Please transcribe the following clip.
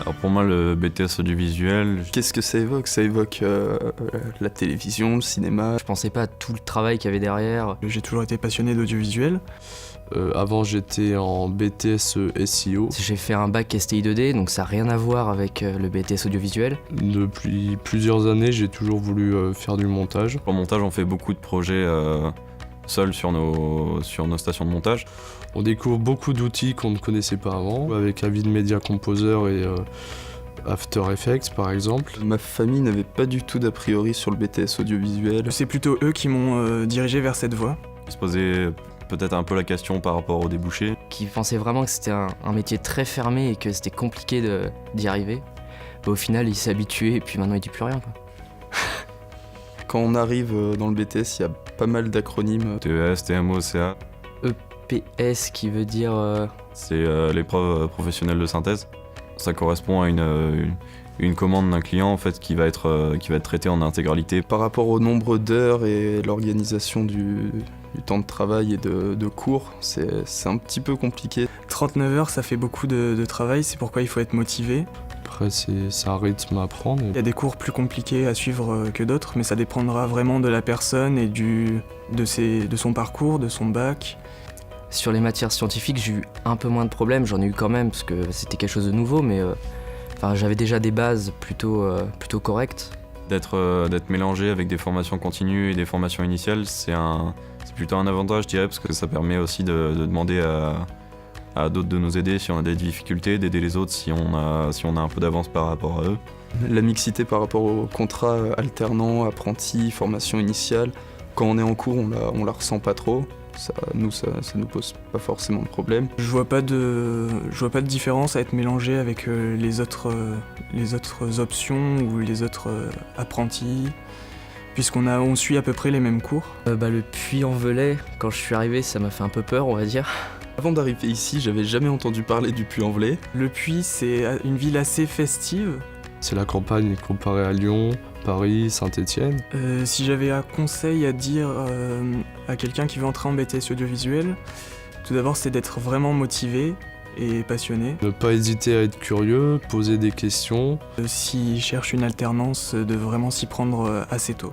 Alors pour moi, le BTS audiovisuel, Qu'est-ce que ça évoque? Ça évoque la télévision, le cinéma. Je pensais pas à tout le travail qu'il y avait derrière. J'ai toujours été passionné d'audiovisuel. Avant j'étais en BTS SEO. J'ai fait un bac STI 2D, donc ça n'a rien à voir avec le BTS audiovisuel. Depuis plusieurs années, j'ai toujours voulu faire du montage. pour le montage, on fait beaucoup de projets seuls sur nos stations de montage. On découvre beaucoup d'outils qu'on ne connaissait pas avant, avec Avid Media Composer et After Effects par exemple. Ma famille n'avait pas du tout d'a priori sur le BTS audiovisuel. C'est plutôt eux qui m'ont dirigé vers cette voie. Ils se posaient peut-être un peu la question par rapport aux débouchés. Qui pensait vraiment que c'était un métier très fermé et que c'était compliqué d'y arriver. Au final, il s'est habitué et puis maintenant il dit plus rien, quoi. Quand on arrive dans le BTS, il y a pas mal d'acronymes. TES, TMO, CA, EPS qui veut dire... c'est l'épreuve professionnelle de synthèse. Ça correspond à une commande d'un client en fait, qui va être traitée en intégralité. Par rapport au nombre d'heures et l'organisation du temps de travail et de cours, c'est un petit peu compliqué. 39 heures, ça fait beaucoup de travail, c'est pourquoi il faut être motivé. Après c'est un rythme à prendre. Il y a des cours plus compliqués à suivre que d'autres, mais ça dépendra vraiment de la personne et de son parcours, de son bac. Sur les matières scientifiques, j'ai eu un peu moins de problèmes, j'en ai eu quand même parce que c'était quelque chose de nouveau, mais j'avais déjà des bases plutôt correctes. D'être mélangé avec des formations continues et des formations initiales, c'est plutôt un avantage, je dirais, parce que ça permet aussi de demander à d'autres de nous aider si on a des difficultés, d'aider les autres si on a un peu d'avance par rapport à eux. La mixité par rapport au contrat alternant, apprenti, formation initiale, quand on est en cours, on la ressent pas trop. Ça nous pose pas forcément de problème. Je vois pas de différence à être mélangé avec les autres options ou les autres apprentis, puisqu'on suit à peu près les mêmes cours. Le Puy-en-Velay, quand je suis arrivé, ça m'a fait un peu peur, on va dire. Avant d'arriver ici, j'avais jamais entendu parler du Puy-en-Velay. Le Puy, c'est une ville assez festive. C'est la campagne comparée à Lyon, Paris, Saint-Étienne. Si j'avais un conseil à dire à quelqu'un qui veut entrer en BTS audiovisuel, tout d'abord c'est d'être vraiment motivé et passionné. Ne pas hésiter à être curieux, poser des questions. S'il cherche une alternance, de vraiment s'y prendre assez tôt.